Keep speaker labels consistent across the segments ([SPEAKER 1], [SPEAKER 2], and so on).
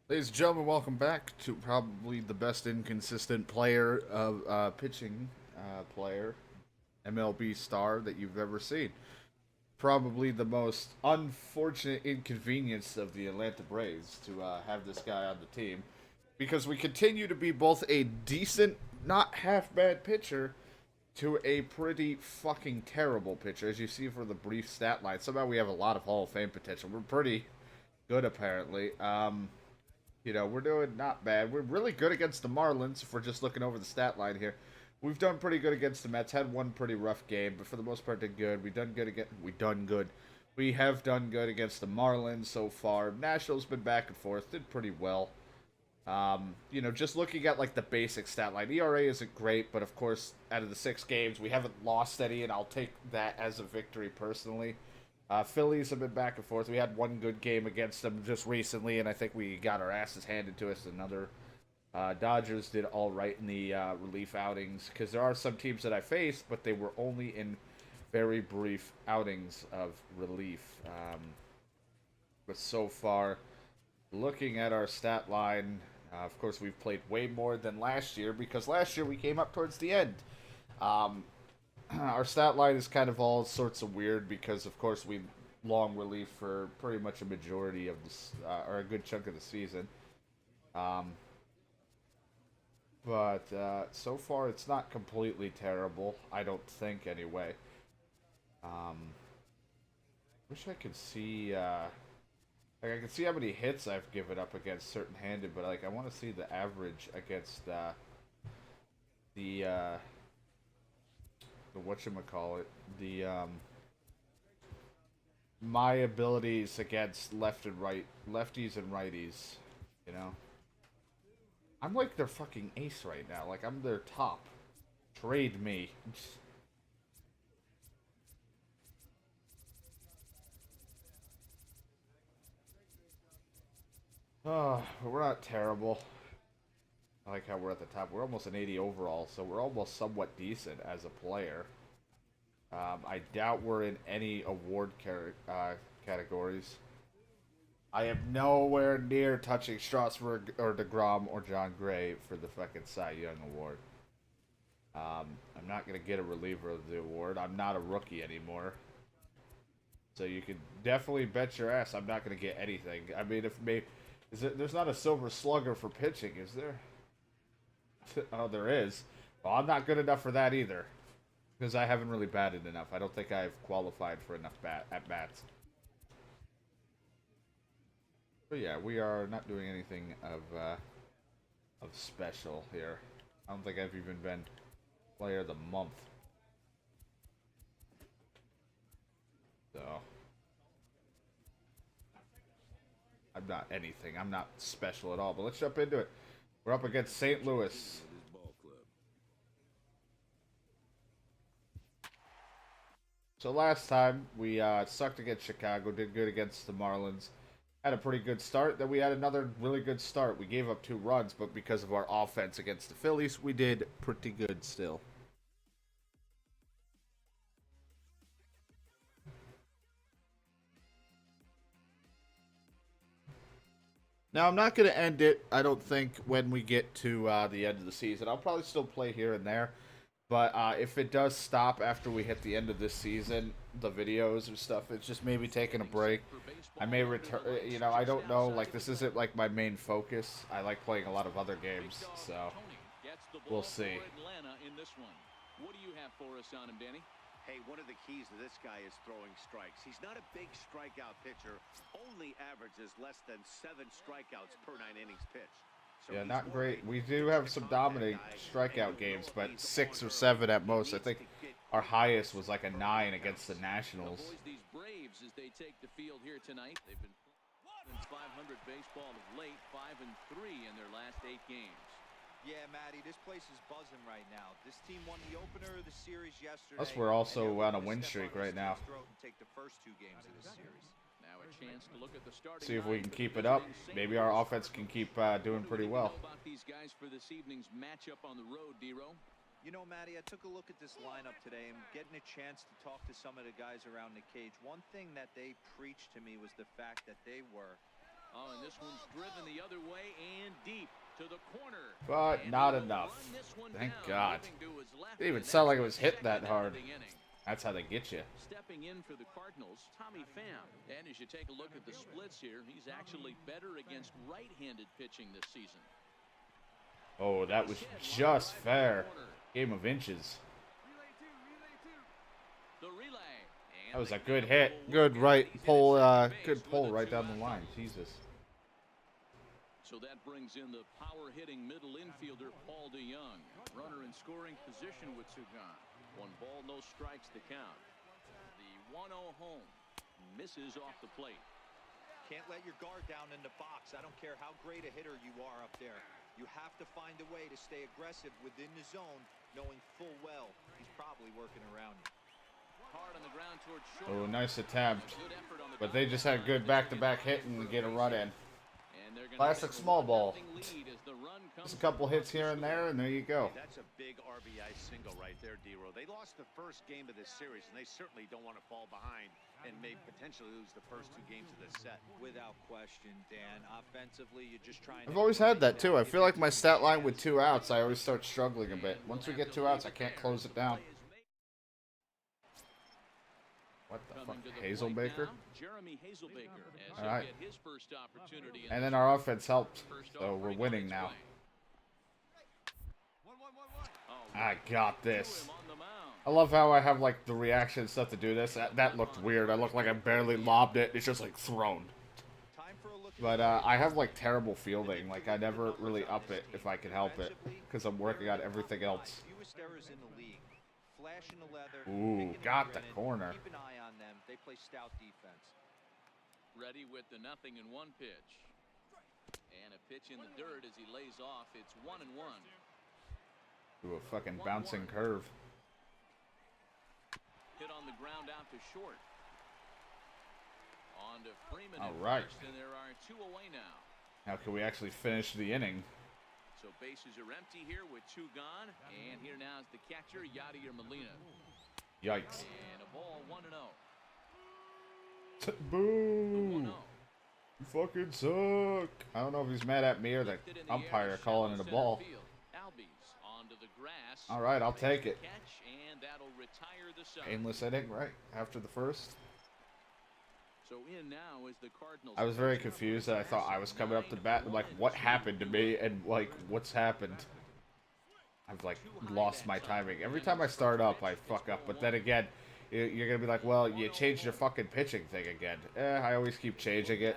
[SPEAKER 1] Ladies and gentlemen, welcome back to probably the best inconsistent player of pitching player, MLB star that you've ever seen. Probably the most unfortunate inconvenience of the Atlanta Braves to have this guy on the team because we continue to be both a decent, not half bad pitcher to a pretty fucking terrible pitcher. As you see for the brief stat line, somehow we have a lot of Hall of Fame potential. We're pretty good, apparently. We're doing not bad. We're really good against the Marlins if we're just looking over the stat line here. We've done pretty good against the Mets. Had one pretty rough game, but for the most part, did good. We have done good against the Marlins so far. Nationals been back and forth. Did pretty well. Just looking at like the basic stat line, ERA isn't great, but of course, out of the 6 games, we haven't lost any, and I'll take that as a victory personally. Phillies have been back and forth. We had one good game against them just recently, and I think we got our asses handed to us. Another Dodgers did all right in the relief outings because there are some teams that I faced, but they were only in very brief outings of relief. But so far, looking at our stat line, of course, we've played way more than last year because last year we came up towards the end. Um, our stat line is kind of all sorts of weird because, of course, we long relief for pretty much a majority of this, or a good chunk of the season. Um, but so far, it's not completely terrible. I don't think, anyway. Um, wish I could see. Like I can see how many hits I've given up against certain handed, but like I want to see the average against the the whatchamacallit, the my abilities against left and right, lefties and righties. You know, I'm like their fucking ace right now. Like I'm their top. Trade me. Oh, we're not terrible. I like how we're at the top. We're almost an 80 overall, so we're almost somewhat decent as a player. I doubt we're in any award categories. I am nowhere near touching Strasburg or DeGrom or John Gray for the fucking Cy Young Award. I'm not going to get a reliever of the award. I'm not a rookie anymore. So you can definitely bet your ass I'm not going to get anything. I mean, there's not a silver slugger for pitching, is there? Oh, there is. Well, I'm not good enough for that either. Because I haven't really batted enough. I don't think I've qualified for enough at bats. But yeah, we are not doing anything of special here. I don't think I've even been player of the month. So I'm not anything. I'm not special at all. But let's jump into it. We're up against St. Louis. So last time we sucked against Chicago, did good against the Marlins, had a pretty good start. Then we had another really good start. We gave up 2 runs, but because of our offense against the Phillies, we did pretty good still. Now I'm not going to end it. I don't think when we get to the end of the season, I'll probably still play here and there. But if it does stop after we hit the end of this season, the videos and stuff, it's just maybe taking a break. I may return. I don't know. Like this isn't like my main focus. I like playing a lot of other games, so we'll see.
[SPEAKER 2] What do you have for us on him, Danny?
[SPEAKER 3] Hey, one of the keys to this guy is throwing strikes. He's not a big strikeout pitcher. Only averages less than 7 strikeouts per 9 innings pitched. So
[SPEAKER 1] Yeah, not great. We do have some dominating strikeout games, but 6 or 7 at most. I think our highest was like a 9 against the Nationals.
[SPEAKER 2] These Braves, as they take the field here tonight, they've been in 500 baseball of late, 5-3 in their last 8 games.
[SPEAKER 4] Yeah, Matty, this place is buzzing right now. This team won the opener of the series yesterday.
[SPEAKER 1] Plus, we're also on a win streak right now.
[SPEAKER 4] Take the first 2 games of this series.
[SPEAKER 2] Now a chance to look at the starting
[SPEAKER 1] See if we can keep it up. Maybe our offense can keep doing pretty well.
[SPEAKER 2] About these guys for this evening's matchup on the road, Dero.
[SPEAKER 4] You know, Matty, I took a look at this lineup today and getting a chance to talk to some of the guys around the cage. One thing that they preached to me was the fact that they were
[SPEAKER 2] Oh, and this one's driven the other way and deep to the corner.
[SPEAKER 1] But
[SPEAKER 2] And
[SPEAKER 1] not
[SPEAKER 2] he will
[SPEAKER 1] enough.
[SPEAKER 2] run this one
[SPEAKER 1] Thank
[SPEAKER 2] down,
[SPEAKER 1] God.
[SPEAKER 2] moving to his left,
[SPEAKER 1] Didn't even
[SPEAKER 2] and
[SPEAKER 1] sound
[SPEAKER 2] that's
[SPEAKER 1] like it
[SPEAKER 2] the
[SPEAKER 1] was hit that
[SPEAKER 2] second out
[SPEAKER 1] hard.
[SPEAKER 2] of the inning.
[SPEAKER 1] That's how they get you.
[SPEAKER 2] Stepping in for the Cardinals, Tommy Pham. And as you take a look at the splits here, he's actually better against right-handed pitching this season.
[SPEAKER 1] Oh, that was just fair. Game of inches.
[SPEAKER 2] The relay.
[SPEAKER 1] That was a good hit. Good right pull. Good pull right down the line. Jesus.
[SPEAKER 2] So that brings in the power-hitting middle infielder Paul DeYoung. Runner in scoring position with 2 gone. 1 ball, no strikes to count. The 1-0 home misses off the plate.
[SPEAKER 4] Can't let your guard down in the box. I don't care how great a hitter you are up there. You have to find a way to stay aggressive within the zone, knowing full well he's probably working around you.
[SPEAKER 2] Hard on the ground towards short.
[SPEAKER 1] Oh, nice attempt.
[SPEAKER 2] Good effort on the
[SPEAKER 1] But they just had good back-to-back hitting to get a run in.
[SPEAKER 2] And they're gonna
[SPEAKER 1] Classic
[SPEAKER 2] take a
[SPEAKER 1] small ball.
[SPEAKER 2] 1-0 lead as the run comes
[SPEAKER 1] Just a couple hits here and there, and there you go.
[SPEAKER 3] That's a big RBI single right there, D-Row. They lost the first game of this series, and they certainly don't want to fall behind and may potentially lose the first 2 games of this set.
[SPEAKER 4] Without question, Dan. Offensively, you're just trying.
[SPEAKER 1] I've always had that too. I feel like my stat line with 2 outs, I always start struggling a bit. Once we get 2 outs, I can't close it down. What the fuck, Hazelbaker?
[SPEAKER 2] Jeremy Hazelbaker. As
[SPEAKER 1] All right.
[SPEAKER 2] he'll get his first opportunity in
[SPEAKER 1] And
[SPEAKER 2] this
[SPEAKER 1] then our offense helped, so we're
[SPEAKER 2] offering
[SPEAKER 1] winning
[SPEAKER 2] on
[SPEAKER 1] now.
[SPEAKER 2] its way. Oh,
[SPEAKER 1] I got this.
[SPEAKER 2] him on the mound.
[SPEAKER 1] I love how I have like the reaction and stuff to do this. That looked weird. I looked like I barely lobbed it. It's just like thrown.
[SPEAKER 4] Time for a look at
[SPEAKER 1] But I have like terrible fielding. Like I never really up it if I can help it, because I'm working on everything else.
[SPEAKER 4] fewest errors in the league. Flash in the leather.
[SPEAKER 1] Ooh,
[SPEAKER 4] picking and
[SPEAKER 1] got the
[SPEAKER 4] grinning.
[SPEAKER 1] corner.
[SPEAKER 4] Keep an eye on them. They play stout defense.
[SPEAKER 2] Ready with the 0-1 pitch. And a pitch in the dirt as he lays off. It's 1-1.
[SPEAKER 1] Ooh, a fucking bouncing curve.
[SPEAKER 2] Hit on the ground out to short. On to Freeman.
[SPEAKER 1] All
[SPEAKER 2] at
[SPEAKER 1] right.
[SPEAKER 2] first, and there are 2 away now.
[SPEAKER 1] Now can we actually finish the inning?
[SPEAKER 2] So bases are empty here with 2 gone. And here now is the catcher, Yadier Molina.
[SPEAKER 1] Yikes.
[SPEAKER 2] And a ball 1-0.
[SPEAKER 1] Boo!
[SPEAKER 2] 1-0.
[SPEAKER 1] You fucking suck. I don't know if he's mad at me or the
[SPEAKER 2] Lifted in the
[SPEAKER 1] umpire
[SPEAKER 2] air,
[SPEAKER 1] calling it
[SPEAKER 2] shallow
[SPEAKER 1] a ball.
[SPEAKER 2] center field. Albies onto the grass.
[SPEAKER 1] All right, I'll take it.
[SPEAKER 2] Catch, and that'll retire the side.
[SPEAKER 1] Painless inning, right? After the first.
[SPEAKER 2] So in now is the Cardinals.
[SPEAKER 1] I was very confused. I thought I was coming up to bat. I'm like, what happened to me? And like, what's happened? I've like lost my timing. Every time I start up, I fuck up. But then again, you're gonna be like, well, you changed your fucking pitching thing again. I always keep changing it.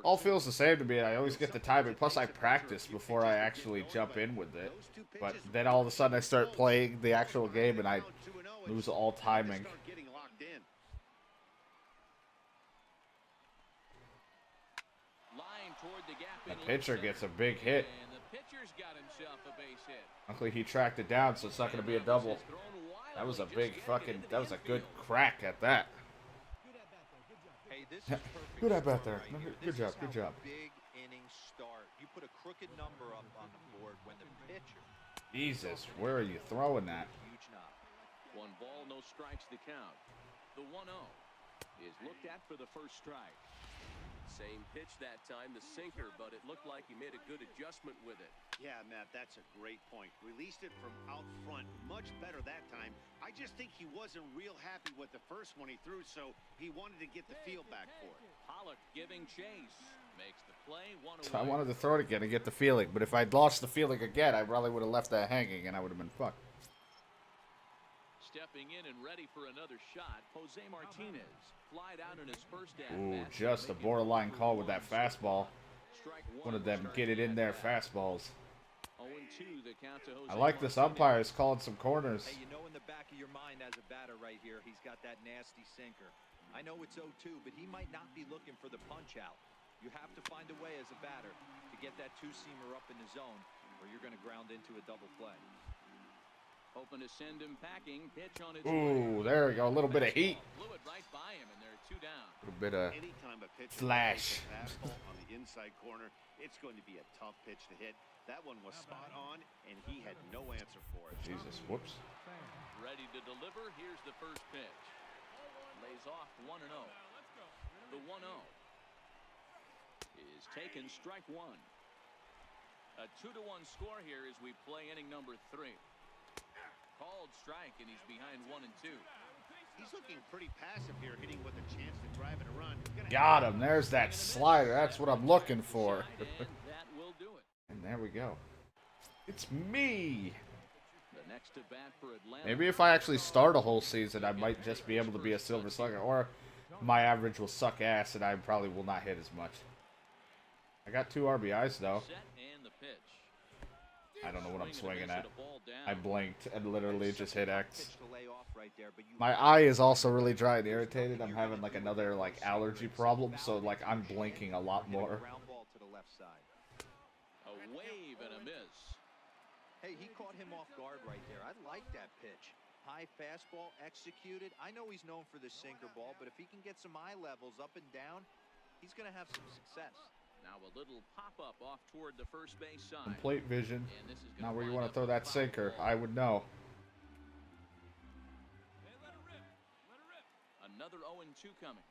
[SPEAKER 1] All feels the same to me. I always get the timing. Plus, I practice before I actually jump in with it. But then all of a sudden, I start playing the actual game, and I lose all timing. The pitcher gets a big hit.
[SPEAKER 2] And the pitcher's got himself a base hit.
[SPEAKER 1] Luckily, he tracked it down, so it's not going to be a double. That was a big fucking, that was a good crack at that.
[SPEAKER 4] Hey, this is perfect.
[SPEAKER 1] Good at bat there.
[SPEAKER 4] right here.
[SPEAKER 1] Good
[SPEAKER 4] This
[SPEAKER 1] job,
[SPEAKER 4] is
[SPEAKER 1] good
[SPEAKER 4] how
[SPEAKER 1] job.
[SPEAKER 4] Big innings start. You put a crooked number up on the board when the pitcher.
[SPEAKER 1] Jesus, where are you throwing that?
[SPEAKER 4] Huge knock.
[SPEAKER 2] 1 ball, no strikes to count. The 1-0 is looked at for the first strike.
[SPEAKER 5] Same pitch that time, the sinker, but it looked like he made a good adjustment with it.
[SPEAKER 3] Yeah, Matt, that's a great point. Released it from out front much better that time. I just think he wasn't real happy with the first one he threw, so he wanted to get the feel back for it.
[SPEAKER 2] Pollock giving chase. Makes the play. 1
[SPEAKER 1] So I
[SPEAKER 2] away.
[SPEAKER 1] wanted to throw it again and get the feeling, but if I'd lost the feeling again, I probably would have left that hanging and I would have been fucked.
[SPEAKER 2] Stepping in and ready for another shot, Jose Martinez. Flied out in his first
[SPEAKER 1] Ooh,
[SPEAKER 2] at-bat.
[SPEAKER 1] just a borderline call with that fastball.
[SPEAKER 2] Strike
[SPEAKER 1] One of them get it in there fastballs.
[SPEAKER 2] 0-2 the count to Jose
[SPEAKER 1] I like this
[SPEAKER 2] Martinez.
[SPEAKER 1] umpire is calling some corners.
[SPEAKER 4] Hey, you know in the back of your mind as a batter right here, he's got that nasty sinker. I know it's 0-2, but he might not be looking for the punch out. You have to find a way as a batter to get that 2-seamer up in the zone, or you're going to ground into a double play.
[SPEAKER 2] Hoping to send him packing. Pitch on its
[SPEAKER 1] Ooh,
[SPEAKER 2] way.
[SPEAKER 1] there we go. A little bit of heat.
[SPEAKER 2] Blew it right by him, and there are 2 down.
[SPEAKER 1] A little bit of
[SPEAKER 3] Anytime a pitcher
[SPEAKER 1] flash.
[SPEAKER 3] throws a fastball on the inside corner, it's going to be a tough pitch to hit. That one was spot on, and he had no answer for it.
[SPEAKER 1] Jesus, whoops.
[SPEAKER 2] Ready to deliver. Here's the first pitch. Lays off 1-0. The 1-0. is taken, strike one. A 2-1 score here as we play inning number 3. Called strike, and he's behind 1-2.
[SPEAKER 3] He's looking pretty passive here, hitting with a chance to drive in a run.
[SPEAKER 1] Got him. There's that slider. That's what I'm looking for.
[SPEAKER 2] And that will do it.
[SPEAKER 1] And there we go. It's me.
[SPEAKER 2] The next to bat for Atlanta.
[SPEAKER 1] Maybe if I actually start a whole season, I might just be able to be a Silver Slugger. Or my average will suck ass and I probably will not hit as much. I got 2 RBIs, though.
[SPEAKER 2] Set and the pitch.
[SPEAKER 1] I don't know what I'm swinging at. I blinked and literally just hit X.
[SPEAKER 4] Pitch to lay off right there, but you
[SPEAKER 1] My eye is also really dry and irritated. I'm having like another like allergy problem, so like I'm blinking a lot more.
[SPEAKER 4] ground ball to the left side.
[SPEAKER 2] A wave and a miss.
[SPEAKER 4] Hey, he caught him off guard right there. I like that pitch. High fastball executed. I know he's known for the sinker ball, but if he can get some eye levels up and down, he's going to have some success.
[SPEAKER 2] Now a little pop-up off toward the first base side.
[SPEAKER 1] Complete vision.
[SPEAKER 2] And this is
[SPEAKER 1] Not
[SPEAKER 2] gonna
[SPEAKER 1] where you
[SPEAKER 2] wind
[SPEAKER 1] want
[SPEAKER 2] up
[SPEAKER 1] to throw that
[SPEAKER 2] a foul
[SPEAKER 1] sinker.
[SPEAKER 2] ball.
[SPEAKER 1] I would know.
[SPEAKER 2] Another 0-2 coming.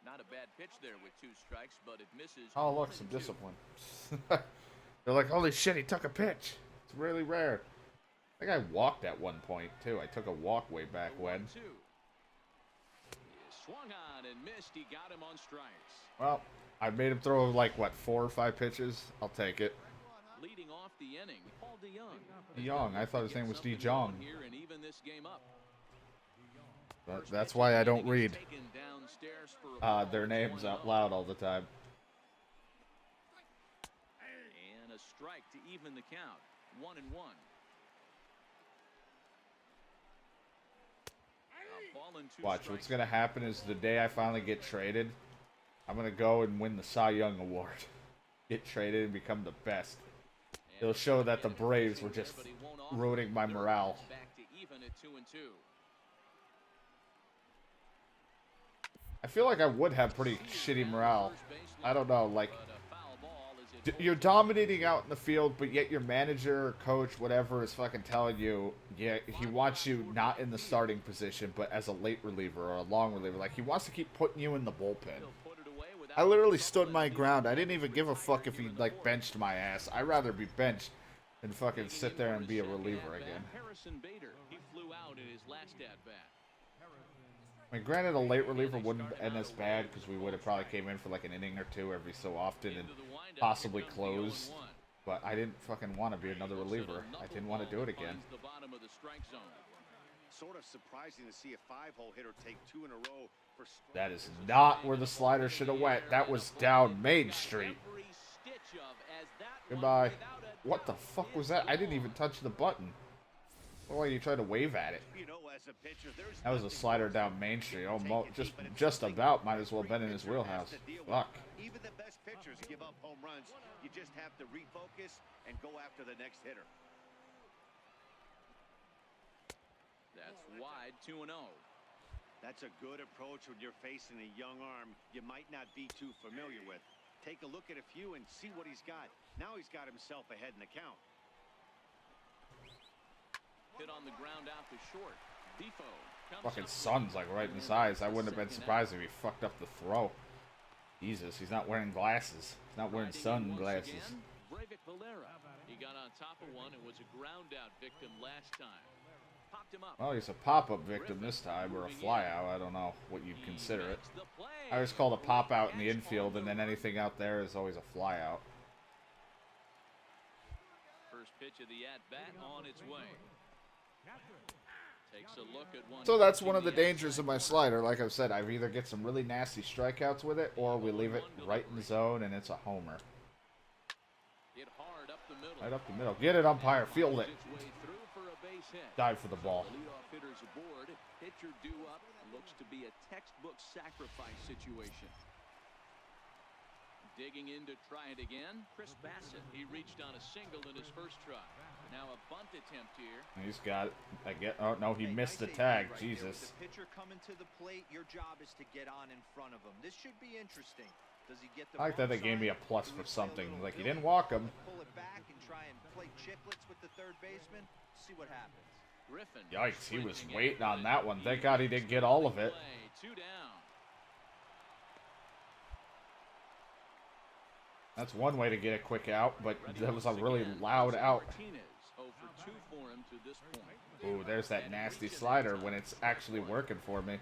[SPEAKER 2] Not a bad pitch there with 2 strikes, but it misses.
[SPEAKER 1] Oh, look, some
[SPEAKER 2] 1-2.
[SPEAKER 1] discipline. They're like, holy shit, he took a pitch. It's really rare. I think I walked at one point, too. I took a walk way back when.
[SPEAKER 2] 1-2. He swung on and missed. He got him on strikes.
[SPEAKER 1] Well, I made him throw, like, what, 4 or 5 pitches? I'll take it.
[SPEAKER 2] Leading off the inning, Paul DeYoung.
[SPEAKER 1] DeYoung. I thought his name was DeJong.
[SPEAKER 2] Here and even this game up.
[SPEAKER 1] But that's why I don't read
[SPEAKER 2] Taken downstairs for a
[SPEAKER 1] their
[SPEAKER 2] ball,
[SPEAKER 1] names
[SPEAKER 2] 1-0.
[SPEAKER 1] out loud all the time.
[SPEAKER 2] And a strike to even the count. 1-1. A ball and 2
[SPEAKER 1] Watch,
[SPEAKER 2] strikes.
[SPEAKER 1] what's going to happen is the day I finally get traded, I'm going to go and win the Cy Young Award. Get traded and become the best. It'll show that the Braves were just ruining my morale.
[SPEAKER 2] Back to even at 2-2.
[SPEAKER 1] I feel like I would have pretty shitty morale. I don't know, like,
[SPEAKER 2] But a foul ball as it
[SPEAKER 1] you're dominating out in the field, but yet your manager or coach, whatever, is fucking telling you, yeah, he wants you not in the starting position, but as a late reliever or a long reliever. Like, he wants to keep putting you in the bullpen.
[SPEAKER 2] put it away without
[SPEAKER 1] I literally stood my ground. I didn't even give a fuck if he, like, benched my ass. I'd rather be benched than fucking sit there and be a reliever again.
[SPEAKER 2] Harrison Bader, he flew out in his last at bat.
[SPEAKER 1] I mean, granted, a late reliever wouldn't have been as bad because we would have probably came in for, like, an inning or 2 every so often and
[SPEAKER 2] Into the windup,
[SPEAKER 1] possibly
[SPEAKER 2] here comes the
[SPEAKER 1] close.
[SPEAKER 2] 0-1.
[SPEAKER 1] But I didn't fucking want to be another reliever. I didn't want to do it again.
[SPEAKER 2] Finds the bottom of the strike zone.
[SPEAKER 3] Sort of surprising to see a 5-hole hitter take 2 in a row for strike.
[SPEAKER 1] That is not where the slider should have went. That was down Main Street.
[SPEAKER 2] Every stitch of as that
[SPEAKER 1] Goodbye.
[SPEAKER 2] one without a
[SPEAKER 1] What the
[SPEAKER 2] doubt
[SPEAKER 1] fuck
[SPEAKER 2] is
[SPEAKER 1] was that? I didn't
[SPEAKER 2] gone.
[SPEAKER 1] even touch the button. Oh, you tried to wave at it.
[SPEAKER 3] You know, as a pitcher, there's
[SPEAKER 1] That was a
[SPEAKER 3] nothing
[SPEAKER 1] slider
[SPEAKER 3] worse
[SPEAKER 1] down
[SPEAKER 3] than
[SPEAKER 1] Main Street.
[SPEAKER 3] taking
[SPEAKER 1] Oh,
[SPEAKER 3] it
[SPEAKER 1] just
[SPEAKER 3] deep, but it's
[SPEAKER 1] just
[SPEAKER 3] something
[SPEAKER 1] about might as well
[SPEAKER 3] every
[SPEAKER 1] been in his
[SPEAKER 3] pitcher has
[SPEAKER 1] wheelhouse.
[SPEAKER 3] to deal with.
[SPEAKER 1] Fuck.
[SPEAKER 3] Even the best pitchers give up home runs. You just have to refocus and go after the next hitter.
[SPEAKER 2] That's wide, 2-0.
[SPEAKER 3] That's a good approach when you're facing a young arm you might not be too familiar with. Take a look at a few and see what he's got. Now he's got himself ahead in the count.
[SPEAKER 2] Hit on the ground out to short. Defoe comes
[SPEAKER 1] Fucking
[SPEAKER 2] up
[SPEAKER 1] sun's like right in his eyes. I wouldn't have been surprised if he fucked up the throw. Jesus, he's not wearing glasses. He's not wearing
[SPEAKER 2] riding in once
[SPEAKER 1] sunglasses.
[SPEAKER 2] again, Breivik Valera. He got on top of one and was a ground out victim last time. Popped him up.
[SPEAKER 1] Well, he's a pop-up victim this time, or a fly-out. I don't know what you'd consider it.
[SPEAKER 2] Makes the play.
[SPEAKER 1] I always call a pop-out in the infield, and then anything out there is always a fly-out.
[SPEAKER 2] First pitch of the at-bat on its way. Takes a look at one.
[SPEAKER 1] So that's one of the dangers of my slider. Like I've said, I either get some really nasty strikeouts with it, or we leave it right in the zone, and it's a homer.
[SPEAKER 2] Hit hard up the middle.
[SPEAKER 1] Right up the middle. Get it, umpire. Field it.
[SPEAKER 2] Its way through for a base hit.
[SPEAKER 1] Dive for the ball.
[SPEAKER 2] The leadoff hitter's aboard. Pitcher due up. Looks to be a textbook sacrifice situation. Digging in to try it again. Chris Bassett. He reached on a single in his first try. Now a bunt attempt here.
[SPEAKER 1] He's got it. I get. Oh no, he
[SPEAKER 4] Hey,
[SPEAKER 1] missed the
[SPEAKER 4] nice
[SPEAKER 1] tag.
[SPEAKER 4] AB right there. With
[SPEAKER 1] Jesus.
[SPEAKER 4] the pitcher coming to the plate, your job is to get on in front of him. This should be interesting. Does he get the
[SPEAKER 1] I like that they
[SPEAKER 4] bump
[SPEAKER 1] gave me a
[SPEAKER 4] side?
[SPEAKER 1] plus
[SPEAKER 4] Do
[SPEAKER 1] for
[SPEAKER 4] we play a
[SPEAKER 1] something.
[SPEAKER 4] little
[SPEAKER 1] Like, you
[SPEAKER 4] Billy
[SPEAKER 1] didn't walk him.
[SPEAKER 4] Pull it back and try and play chicklets with the third baseman. See what happens.
[SPEAKER 2] Griffin.
[SPEAKER 1] Yikes, he was
[SPEAKER 2] swinging
[SPEAKER 1] waiting
[SPEAKER 2] at
[SPEAKER 1] on that one. Thank God he didn't get all of it.
[SPEAKER 2] Play, 2 down.
[SPEAKER 1] That's one way to get a quick out, but
[SPEAKER 2] Ready
[SPEAKER 1] that was a
[SPEAKER 2] once
[SPEAKER 1] really
[SPEAKER 2] again,
[SPEAKER 1] loud
[SPEAKER 2] Jose
[SPEAKER 1] out.
[SPEAKER 2] Martinez, 0 for 2 for him to this point.
[SPEAKER 1] Ooh, there's that
[SPEAKER 2] And
[SPEAKER 1] nasty
[SPEAKER 2] reaching
[SPEAKER 1] slider
[SPEAKER 2] that
[SPEAKER 1] when
[SPEAKER 2] time.
[SPEAKER 1] it's actually working for me.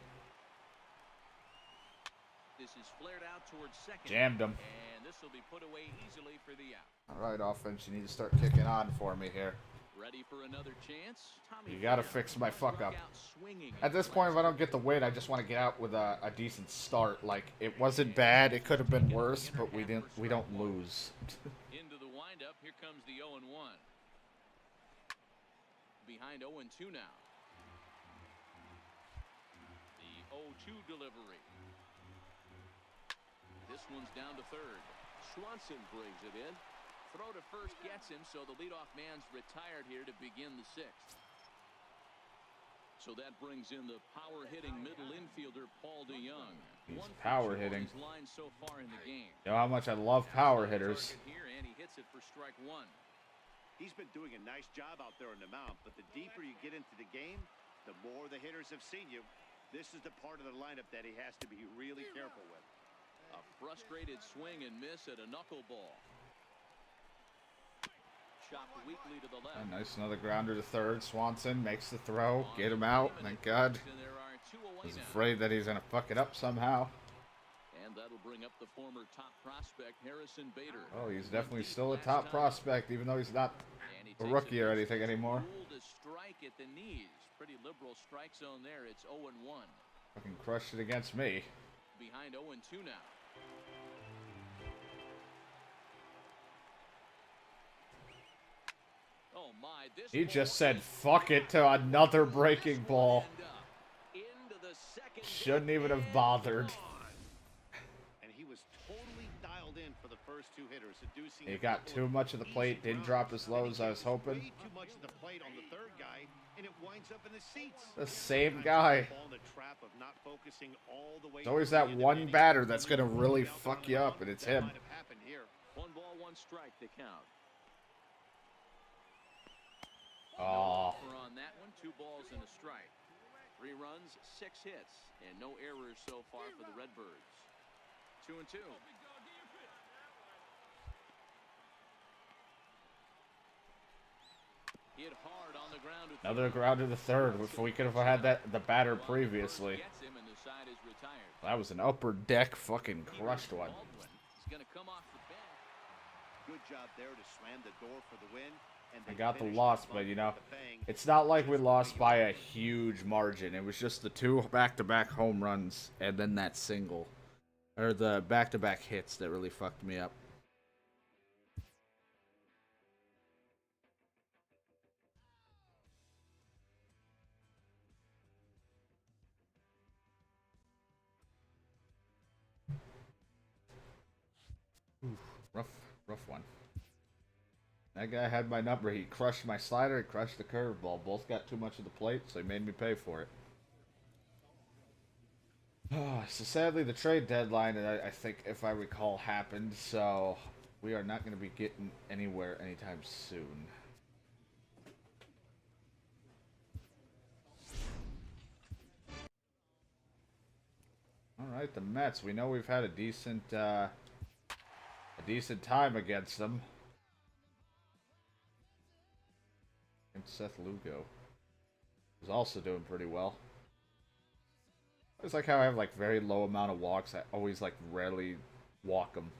[SPEAKER 2] This is flared out towards second.
[SPEAKER 1] Jammed him.
[SPEAKER 2] And this will be put away easily for the out.
[SPEAKER 1] All right, offense, you need to start kicking on for me here.
[SPEAKER 2] Ready for another chance. Tommy
[SPEAKER 1] You gotta
[SPEAKER 2] Pham
[SPEAKER 1] fix my fuck up.
[SPEAKER 2] struck out swinging
[SPEAKER 1] At this point, if I don't get the win, I just want to get out with a decent start. Like, it wasn't bad. It could have been worse, but we don't lose.
[SPEAKER 2] into the windup. Here comes the 0-1. Behind 0-2 now. The 0-2 delivery. This one's down to third.
[SPEAKER 5] Swanson brings it in. Throw to first gets him, so the leadoff man's retired here to begin the sixth.
[SPEAKER 2] So that brings in the power-hitting middle infielder Paul DeYoung.
[SPEAKER 1] He's
[SPEAKER 2] One
[SPEAKER 1] power
[SPEAKER 2] pitch on
[SPEAKER 1] hitting.
[SPEAKER 2] his line so far in the game.
[SPEAKER 1] You know how much I love power hitters.
[SPEAKER 2] Target here, and he hits it for strike one.
[SPEAKER 3] He's been doing a nice job out there on the mound, but the deeper you get into the game, the more the hitters have seen you. This is the part of the lineup that he has to be really careful with.
[SPEAKER 2] A frustrated swing and miss at a knuckleball. Chopped weakly to the left.
[SPEAKER 1] Nice, another grounder to third. Swanson makes the throw. Get him out. Thank God.
[SPEAKER 2] And there are 2 away
[SPEAKER 1] I was
[SPEAKER 2] now.
[SPEAKER 1] afraid that he's going to fuck it up somehow.
[SPEAKER 2] And that'll bring up the former top prospect Harrison Bader.
[SPEAKER 1] Oh, he's definitely still a top prospect, even though he's not
[SPEAKER 2] And he
[SPEAKER 1] a
[SPEAKER 2] takes
[SPEAKER 1] rookie or
[SPEAKER 2] pitch
[SPEAKER 1] anything
[SPEAKER 2] that's
[SPEAKER 1] anymore.
[SPEAKER 2] ruled a strike at the knees. Pretty liberal strike zone there. It's 0-1.
[SPEAKER 1] Fucking crushed it against me.
[SPEAKER 2] Behind 0-2 now. Oh my, this
[SPEAKER 1] He
[SPEAKER 2] ball
[SPEAKER 1] just said
[SPEAKER 2] is
[SPEAKER 1] fuck it to another breaking
[SPEAKER 2] This
[SPEAKER 1] ball.
[SPEAKER 2] will end up into the second
[SPEAKER 1] Shouldn't
[SPEAKER 2] deck
[SPEAKER 1] even have
[SPEAKER 2] and
[SPEAKER 1] bothered.
[SPEAKER 2] gone.
[SPEAKER 3] And he was totally dialed in for the first 2 hitters, seducing
[SPEAKER 1] He
[SPEAKER 3] a
[SPEAKER 1] got
[SPEAKER 3] couple
[SPEAKER 1] too
[SPEAKER 3] of
[SPEAKER 1] much of the
[SPEAKER 3] easy
[SPEAKER 1] plate, didn't
[SPEAKER 3] ground
[SPEAKER 1] drop as
[SPEAKER 3] outs,
[SPEAKER 1] low
[SPEAKER 3] and he
[SPEAKER 1] as I was
[SPEAKER 3] gets
[SPEAKER 1] hoping.
[SPEAKER 3] Way too much of the plate on the third guy, and it winds up in the seats.
[SPEAKER 1] The same
[SPEAKER 3] Sometimes
[SPEAKER 1] guy.
[SPEAKER 3] you fall in the trap of not focusing all the way
[SPEAKER 1] There's always
[SPEAKER 3] through
[SPEAKER 1] that
[SPEAKER 3] the end of
[SPEAKER 1] one
[SPEAKER 3] the inning.
[SPEAKER 1] batter that's
[SPEAKER 3] When
[SPEAKER 1] gonna
[SPEAKER 3] you're
[SPEAKER 1] really
[SPEAKER 3] out
[SPEAKER 1] fuck
[SPEAKER 3] on the
[SPEAKER 1] you up,
[SPEAKER 3] mound,
[SPEAKER 1] and it's
[SPEAKER 3] that
[SPEAKER 1] him.
[SPEAKER 3] might have happened here.
[SPEAKER 2] 1 ball, 1 strike to count.
[SPEAKER 1] Oh,
[SPEAKER 2] Offer on that one, 2 balls and a strike. 3 runs, 6 hits, and no errors so far for the Redbirds. 2-2. Hit hard on the ground. with
[SPEAKER 1] another grounder to third. If we could have had the batter previously.
[SPEAKER 2] Gets him and the side is retired.
[SPEAKER 1] That was an upper deck fucking crushed one.
[SPEAKER 2] Baldwin is going to come off the bench.
[SPEAKER 3] Good job there to slam the door for the win. And
[SPEAKER 1] I
[SPEAKER 3] they
[SPEAKER 1] got the
[SPEAKER 3] finished
[SPEAKER 1] loss,
[SPEAKER 3] the
[SPEAKER 1] but you
[SPEAKER 3] month
[SPEAKER 1] know,
[SPEAKER 3] with a bang.
[SPEAKER 1] it's not like we lost by a huge margin. It was just the 2 back-to-back home runs and then that single. Or the back-to-back hits that really fucked me up. Oof, rough one. That guy had my number. He crushed my slider, he crushed the curveball. Both got too much of the plate, so he made me pay for it. So sadly, the trade deadline, I think, if I recall, happened. So we are not going to be getting anywhere anytime soon. All right, the Mets. We know we've had a decent time against them. And Seth Lugo is also doing pretty well. It's like how I have like very low amount of walks. I always like rarely walk them.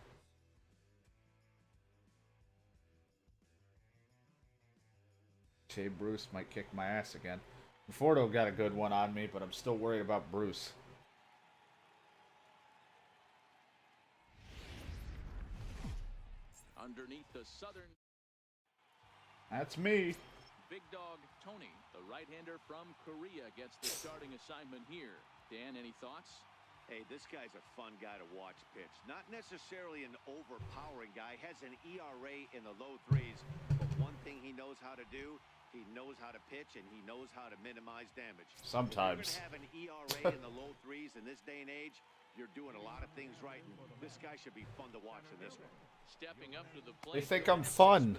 [SPEAKER 1] Jay Bruce might kick my ass again. Conforto got a good one on me, but I'm still worried about Bruce.
[SPEAKER 2] Underneath the southern.
[SPEAKER 1] That's me.
[SPEAKER 2] Big dog Tony, the right-hander from Korea, gets the starting assignment here. Dan, any thoughts?
[SPEAKER 3] Hey, this guy's a fun guy to watch pitch. Not necessarily an overpowering guy. Has an ERA in the low 3s. But one thing he knows how to do, he knows how to pitch, and he knows how to minimize damage.
[SPEAKER 1] Sometimes.
[SPEAKER 3] If you're going to have an ERA in the low 3s in this day and age, you're doing a lot of things right. And this guy should be fun to watch in this one.
[SPEAKER 2] Stepping up to the plate.
[SPEAKER 1] They think I'm fun.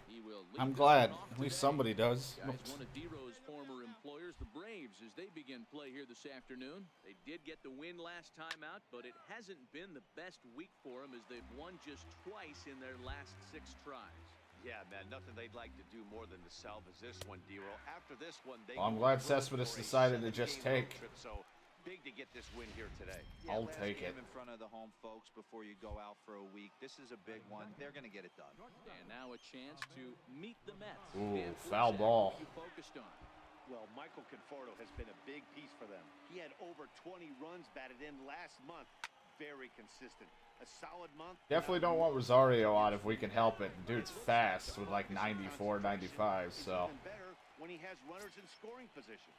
[SPEAKER 2] He will lead
[SPEAKER 1] I'm
[SPEAKER 2] this
[SPEAKER 1] glad.
[SPEAKER 2] one off
[SPEAKER 1] At least
[SPEAKER 2] today.
[SPEAKER 1] somebody does.
[SPEAKER 2] Guy's one of D-Rose' former employers, the Braves, as they begin play here this afternoon. They did get the win last time out, but it hasn't been the best week for them as they've won just twice in their last 6 tries.
[SPEAKER 3] Yeah, man, nothing they'd like to do more than to salvage this one, D-Roll. After this one, they
[SPEAKER 1] Well, I'm glad Cespedes decided to just take.
[SPEAKER 3] Trip, so big to get this win here today.
[SPEAKER 4] Yeah,
[SPEAKER 1] I'll
[SPEAKER 4] last
[SPEAKER 1] take
[SPEAKER 4] game
[SPEAKER 1] it.
[SPEAKER 4] in front of the home folks before you go out for a week. This is a big one. They're going to get it done.
[SPEAKER 2] And now a chance to meet the Mets.
[SPEAKER 1] Ooh,
[SPEAKER 2] Dan
[SPEAKER 1] foul
[SPEAKER 2] Plesac,
[SPEAKER 1] ball.
[SPEAKER 2] who you focused on.
[SPEAKER 3] Well, Michael Conforto has been a big piece for them. He had over 20 runs batted in last month. Very consistent. A solid month.
[SPEAKER 1] Definitely don't want Rosario out if we can help it. Dude's fast with like 94, 95, so.
[SPEAKER 3] Even better when he has runners in scoring position.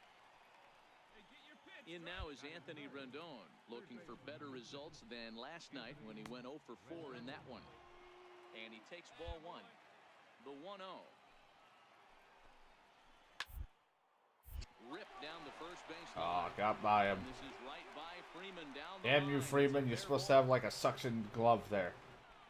[SPEAKER 2] In now is Anthony Rendon, looking for better results than last night when he went 0 for 4 in that one. And he takes ball 1. The 1-0. Ripped down the first base line.
[SPEAKER 1] Oh, got by him.
[SPEAKER 2] This is right by Freeman down the
[SPEAKER 1] Damn you,
[SPEAKER 2] line.
[SPEAKER 1] Freeman. You're supposed to have like a suction glove there.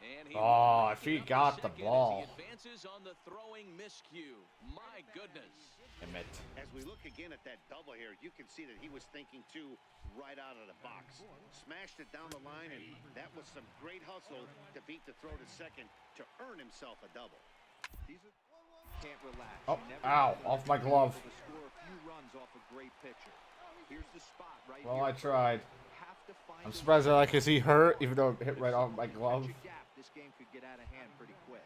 [SPEAKER 2] And he
[SPEAKER 1] Oh,
[SPEAKER 2] will
[SPEAKER 1] if he
[SPEAKER 2] knock it
[SPEAKER 1] got
[SPEAKER 2] up
[SPEAKER 1] the
[SPEAKER 2] to second
[SPEAKER 1] ball.
[SPEAKER 2] As he advances on the throwing miscue. My goodness.
[SPEAKER 1] Damn it.
[SPEAKER 3] As we look again at that double here, you can see that he was thinking too right out of the box. Smashed it down the line, and that was some great hustle to beat the throw to second to earn himself a double.
[SPEAKER 4] Can't relax.
[SPEAKER 1] Oh,
[SPEAKER 4] You never
[SPEAKER 1] ow,
[SPEAKER 4] know
[SPEAKER 1] off my
[SPEAKER 4] when you're
[SPEAKER 1] glove.
[SPEAKER 4] able to score a few runs off a great pitcher. Here's the spot right
[SPEAKER 1] Well,
[SPEAKER 4] here.
[SPEAKER 1] I tried.
[SPEAKER 4] Have to find
[SPEAKER 1] I'm
[SPEAKER 4] a
[SPEAKER 1] surprised
[SPEAKER 4] way.
[SPEAKER 1] they're like, is he hurt? Even though it hit right off my glove.
[SPEAKER 4] Catch a gap, this game could get out of hand pretty quick.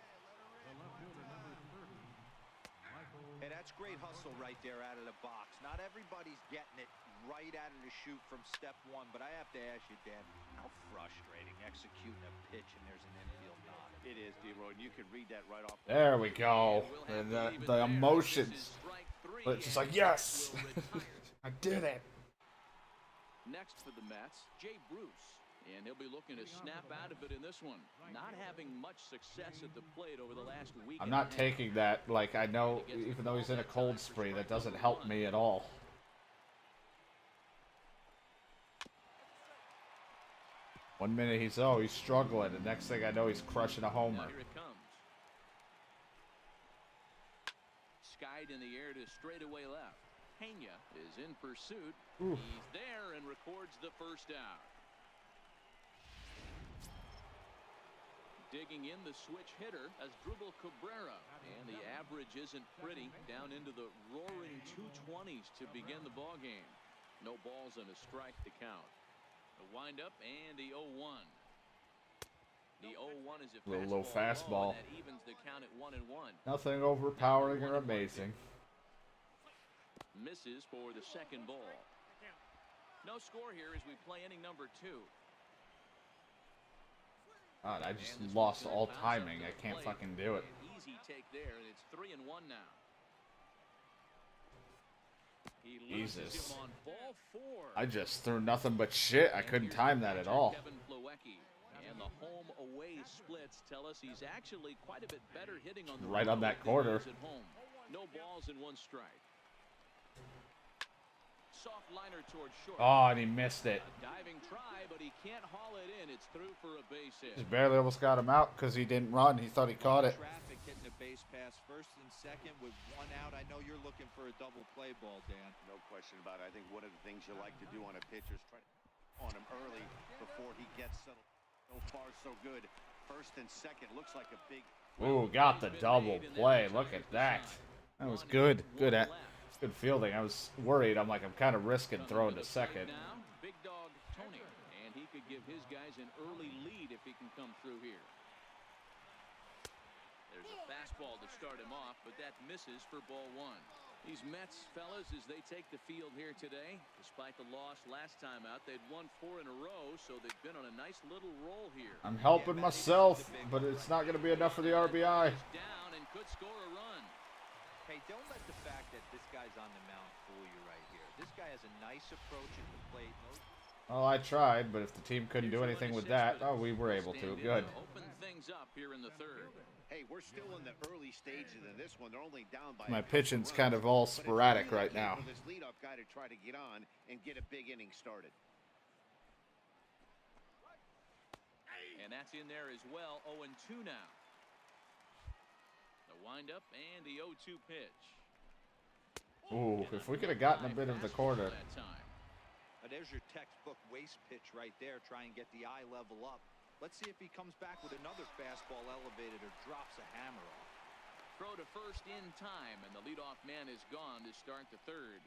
[SPEAKER 4] And that's great hustle right there out of the box. Not everybody's getting it right out of the chute from step 1, but I have to ask you, Dan, how frustrating executing a pitch and there's an infield knock.
[SPEAKER 3] It is, D-Roy, and you can read that right off.
[SPEAKER 1] There we go. And the emotions. But it's just like, yes! I did it.
[SPEAKER 2] Next for the Mets, Jay Bruce. And he'll be looking to snap out of it in this one. Not having much success at the plate over the last week.
[SPEAKER 1] I'm not taking that. Like, I know, even though he's in a cold spree, that doesn't help me at all. One minute he's struggling. The next thing I know, he's crushing a homer.
[SPEAKER 2] Now here it comes. Skied in the air to straightaway left. Pena is in pursuit.
[SPEAKER 1] Oof.
[SPEAKER 2] He's there and records the first out. Digging in the switch hitter as Dribble Cabrera. And the average isn't pretty. Down into the roaring 220s to begin the ball game. No balls and a strike to count. The windup and the 0-1. The 0-1 is a
[SPEAKER 1] Little low fastball.
[SPEAKER 2] and that evens the count at 1-1.
[SPEAKER 1] Nothing overpowering or amazing.
[SPEAKER 2] Misses for the second ball. No score here as we play inning number 2.
[SPEAKER 1] God, I just lost all timing. I can't fucking do it.
[SPEAKER 2] Easy take there, and it's 3-1 now. He loses
[SPEAKER 1] Jesus.
[SPEAKER 2] him on ball 4.
[SPEAKER 1] I just threw nothing but shit. I couldn't time that at all.
[SPEAKER 2] Kevin Plawecki. And the home-away splits tell us he's actually quite a bit better hitting on the
[SPEAKER 1] Right on
[SPEAKER 2] road
[SPEAKER 1] that
[SPEAKER 2] than he
[SPEAKER 1] corner.
[SPEAKER 2] is at home. No balls and 1 strike. Soft liner towards short.
[SPEAKER 1] Oh, and he missed it.
[SPEAKER 2] A diving try, but he can't haul it in. It's through for a base hit.
[SPEAKER 1] Just barely almost got him out because he didn't run. He thought he caught it.
[SPEAKER 4] Traffic hitting a base pass first and second with 1 out. I know you're looking for a double play ball, Dan.
[SPEAKER 3] No question about it. I think one of the things you like to do on a pitcher is try to on him early before he gets settled. So far, so good. First and second looks like a big.
[SPEAKER 1] Ooh, got the double play. Look at that. That was good. Good fielding. I was worried. I'm like, I'm kind of risking throwing to second.
[SPEAKER 2] Now, big dog Tony, and he could give his guys an early lead if he can come through here. There's a fastball to start him off, but that misses for ball 1. These Mets, fellas, as they take the field here today, despite the loss last time out, they'd won 4 in a row, so they've been on a nice little roll here.
[SPEAKER 1] I'm helping myself, but it's not going to be enough for the RBI.
[SPEAKER 2] Down and could score a run.
[SPEAKER 4] Hey, don't let the fact that this guy's on the mound fool you right here. This guy has a nice approach at the plate.
[SPEAKER 1] Well, I tried, but if the team couldn't do anything with that, oh, we were able to. Good.
[SPEAKER 2] Open things up here in the 3rd.
[SPEAKER 3] Hey, we're still in the early stages of this one. They're only down by
[SPEAKER 1] My pitching's kind of all sporadic right now.
[SPEAKER 3] For this leadoff guy to try to get on and get a big inning started.
[SPEAKER 2] And that's in there as well. 0-2 now. The windup and the 0-2 pitch.
[SPEAKER 1] Ooh, if we could have gotten a bit of the corner.
[SPEAKER 2] That time.
[SPEAKER 4] There's your textbook waist pitch right there. Try and get the eye level up. Let's see if he comes back with another fastball elevated or drops a hammer off.
[SPEAKER 2] Throw to first in time, and the leadoff man is gone to start the third.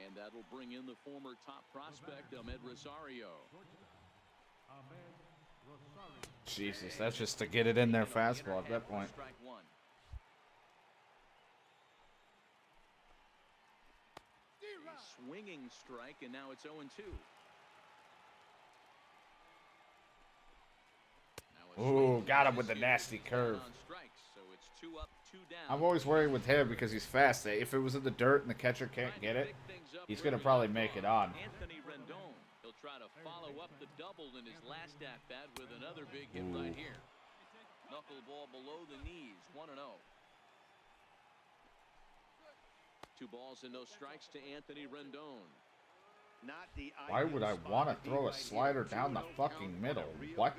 [SPEAKER 2] And that'll bring in the former top prospect, Ahmed Rosario.
[SPEAKER 1] Jesus, that's just to get it in there fastball at that point.
[SPEAKER 2] Strike one. A swinging strike, and now it's 0-2.
[SPEAKER 1] Ooh, got him with the nasty curve. I'm always worried with him because he's fast. If it was in the dirt and the catcher can't get it, he's going to probably make it on.
[SPEAKER 2] Anthony Rendon. He'll try to follow up the double in his last at-bat with another big hit right here. Knuckleball below the knees, 1-0. 2 balls and no strikes to Anthony Rendon.
[SPEAKER 1] Why would I want to throw a slider down the fucking middle? What?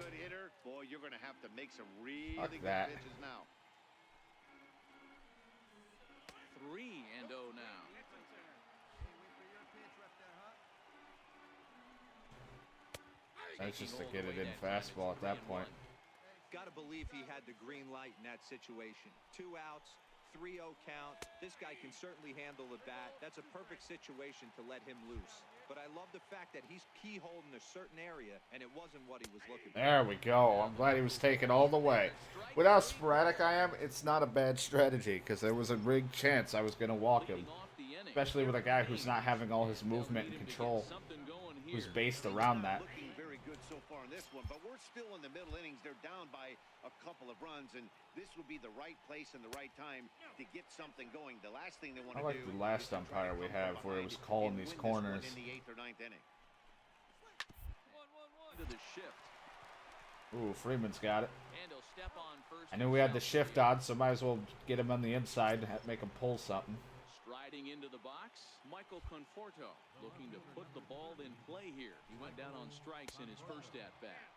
[SPEAKER 3] Boy, you're going to have to make some really
[SPEAKER 1] Fuck
[SPEAKER 3] good
[SPEAKER 1] that.
[SPEAKER 3] pitches now.
[SPEAKER 2] 3-0 now.
[SPEAKER 1] That's just to get it in fastball at that point.
[SPEAKER 4] Gotta believe he had the green light in that situation. 2 outs, 3-0 count. This guy can certainly handle the bat. That's a perfect situation to let him loose. But I love the fact that he's keyholed in a certain area, and it wasn't what he was looking for.
[SPEAKER 1] There we go. I'm glad he was taken all the way. With how sporadic I am, it's not a bad strategy because there was a rigged chance I was going to walk him. Especially with a guy who's not having all his movement and control, who's based around that.
[SPEAKER 3] Looking very good so far in this one, but we're still in the middle innings. They're down by a couple of runs, and this would be the right place and the right time to get something going. The last thing they want to do.
[SPEAKER 1] I like the last umpire we have where it was calling these corners.
[SPEAKER 3] In the 8th or 9th inning.
[SPEAKER 2] To the shift.
[SPEAKER 1] Ooh, Freeman's got it.
[SPEAKER 2] And he'll step on first.
[SPEAKER 1] I knew we had the shift on, so might as well get him on the inside and make him pull something.
[SPEAKER 2] Striding into the box, Michael Conforto looking to put the ball in play here. He went down on strikes in his first at-bat.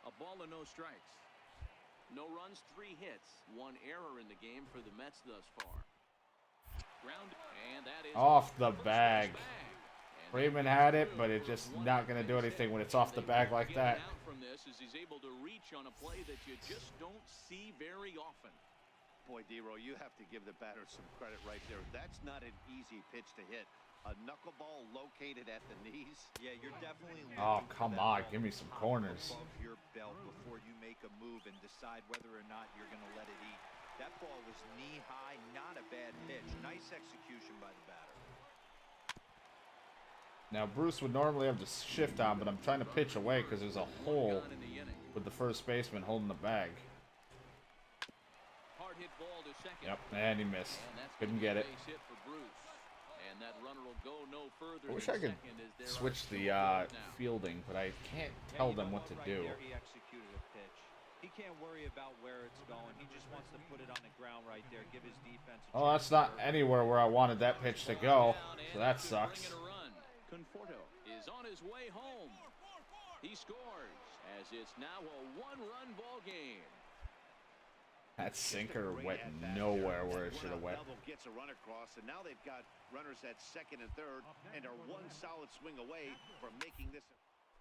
[SPEAKER 2] A ball and no strikes. No runs, 3 hits. 1 error in the game for the Mets thus far. Ground, and that is
[SPEAKER 1] off the bag. Freeman had it, but it's just not going to do anything when it's off the bag like that.
[SPEAKER 2] From this is he's able to reach on a play that you just don't see very often.
[SPEAKER 3] Boy, D-Row, you have to give the batter some credit right there. That's not an easy pitch to hit. A knuckleball located at the knees.
[SPEAKER 4] Yeah, you're definitely.
[SPEAKER 1] Oh, come on. Give me some corners.
[SPEAKER 4] Above your belt before you make a move and decide whether or not you're going to let it eat. That ball was knee high, not a bad pitch. Nice execution by the batter.
[SPEAKER 1] Now, Bruce would normally have the shift on, but I'm trying to pitch away because there's a hole with the first baseman holding the bag.
[SPEAKER 2] Hard hit ball to second.
[SPEAKER 1] Yep, and he missed. Couldn't get it.
[SPEAKER 2] Hit for Bruce. And that runner will go no further.
[SPEAKER 1] I wish I could switch the fielding, but I can't tell them what to do.
[SPEAKER 4] He executed a pitch. He can't worry about where it's going. He just wants to put it on the ground right there, give his defense a
[SPEAKER 1] Oh, that's not anywhere where I wanted that pitch to go, so that sucks.
[SPEAKER 2] Conforto is on his way home. He scores as it's now a 1-run ball game.
[SPEAKER 1] That sinker went nowhere where it should have went.
[SPEAKER 3] Double gets a run across, and now they've got runners at second and third, and are 1 solid swing away from making this a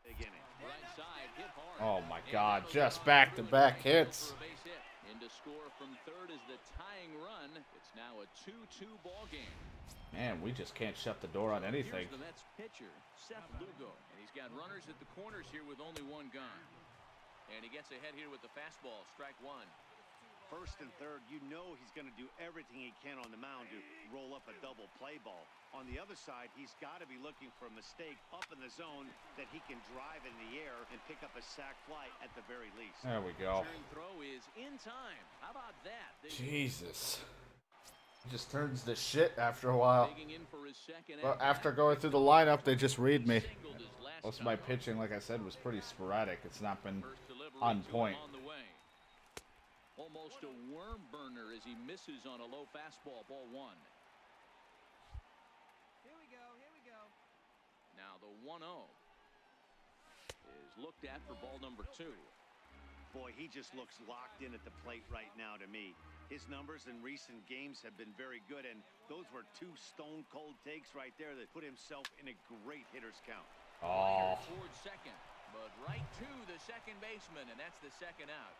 [SPEAKER 3] big inning.
[SPEAKER 2] Right side, hit hard.
[SPEAKER 1] Oh my God! Just back-to-back hits.
[SPEAKER 2] In to score from third is the tying run. It's now a 2-2 ball game.
[SPEAKER 1] Man, we just can't shut the door on anything.
[SPEAKER 2] Here's the Mets pitcher, Seth Lugo, and he's got runners at the corners here with only 1 gone. And he gets ahead here with the fastball, strike 1.
[SPEAKER 3] First and third, you know he's going to do everything he can on the mound to roll up a double play ball. On the other side, he's got to be looking for a mistake up in the zone that he can drive in the air and pick up a sac fly at the very least.
[SPEAKER 1] There we go.
[SPEAKER 2] Turn throw is in time. How about that?
[SPEAKER 1] Jesus. He just turns the shit after a while. Well, after going through the lineup, they just read me. Most of my pitching, like I said, was pretty sporadic. It's not been on point.
[SPEAKER 2] Almost a worm burner as he misses on a low fastball, ball 1.
[SPEAKER 6] Here we go.
[SPEAKER 2] Now the 1-0 is looked at for ball number 2.
[SPEAKER 3] Boy, he just looks locked in at the plate right now to me. His numbers in recent games have been very good, and those were two stone-cold takes right there that put himself in a great hitter's count.
[SPEAKER 2] Liner towards second, but right to the second baseman, and that's the second out.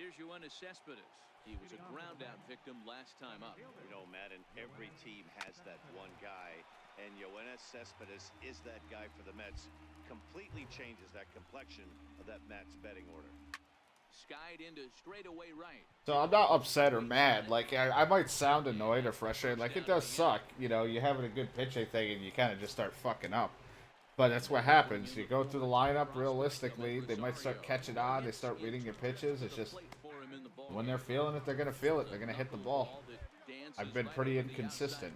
[SPEAKER 2] Here's Yoenis Cespedes. He was a ground-out victim last time up.
[SPEAKER 3] You know, Madden, every team has that one guy, and Yoenis Cespedes is that guy for the Mets. Completely changes that complexion of that Mets betting order.
[SPEAKER 2] Skied into straightaway right.
[SPEAKER 1] So I'm not upset or mad. Like, I might sound annoyed or frustrated. Like, it does suck. You know, you're having a good pitching thing and you kind of just start fucking up. But that's what happens. You go through the lineup, realistically, they might start catching on. They start reading your pitches. It's just, when they're feeling it, they're going to feel it. They're going to hit the ball. I've been pretty inconsistent.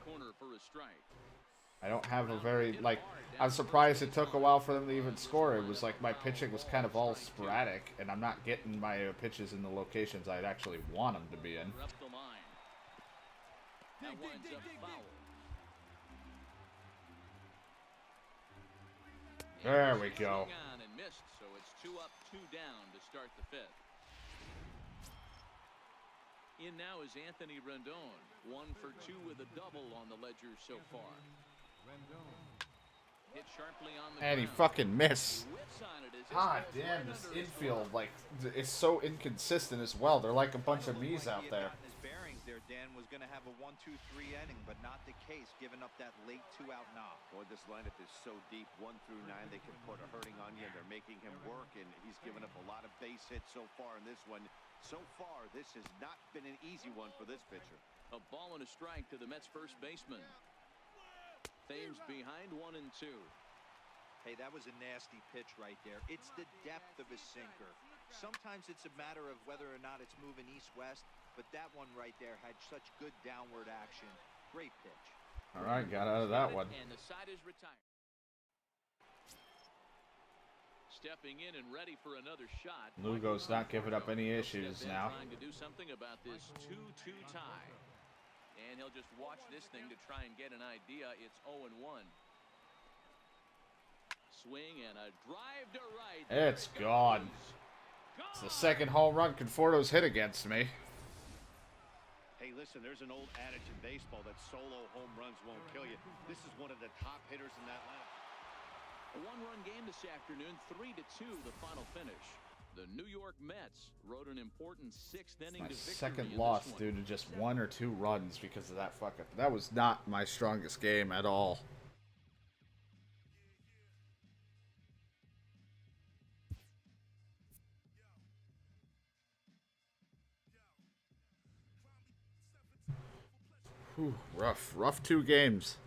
[SPEAKER 1] I don't have a very, like, I'm surprised it took a while for them to even score. It was like my pitching was kind of all sporadic, and I'm not getting my pitches in the locations I'd actually want them to be in. There we go.
[SPEAKER 2] And missed, so it's 2 up, 2 down to start the fifth. In now is Anthony Rendon, 1 for 2 with a double on the ledger so far. Hit sharply on the
[SPEAKER 1] And he
[SPEAKER 2] ground.
[SPEAKER 1] fucking missed. God
[SPEAKER 2] God
[SPEAKER 1] damn, this infield, like, it's so inconsistent as well. They're like a bunch of me's out there.
[SPEAKER 4] His bearings there, Dan, was going to have a 1-2-3 inning, but not the case, giving up that late 2-out knock.
[SPEAKER 3] Boy, this lineup is so deep, 1 through 9, they can put a hurting on you, and they're making him work, and he's given up a lot of base hits so far in this one. So far, this has not been an easy one for this pitcher.
[SPEAKER 2] A ball and a strike to the Mets first baseman. Thames behind 1 and 2.
[SPEAKER 4] Hey, that was a nasty pitch right there. It's the depth of his sinker. Sometimes it's a matter of whether or not it's moving east-west, but that one right there had such good downward action. Great pitch.
[SPEAKER 1] All right, got out of that one.
[SPEAKER 2] And the side is retired. Stepping in and ready for another shot.
[SPEAKER 1] Lugo's not giving up any issues now.
[SPEAKER 2] Trying to do something about this 2-2 tie. And he'll just watch this thing to try and get an idea. It's 0-1. Swing and a drive to right.
[SPEAKER 1] It's gone. It's the second home run Conforto's hit against me.
[SPEAKER 3] Hey, listen, there's an old adage in baseball that solo home runs won't kill you. This is one of the top hitters in that lineup.
[SPEAKER 2] A 1-run game this afternoon, 3-2 the final finish. The New York Mets rode an important 6th inning
[SPEAKER 1] My
[SPEAKER 2] to victory
[SPEAKER 1] second
[SPEAKER 2] in
[SPEAKER 1] loss
[SPEAKER 2] this one.
[SPEAKER 1] due to just 1 or 2 runs because of that fuck up. That was not my strongest game at all. Whew, rough 2 games.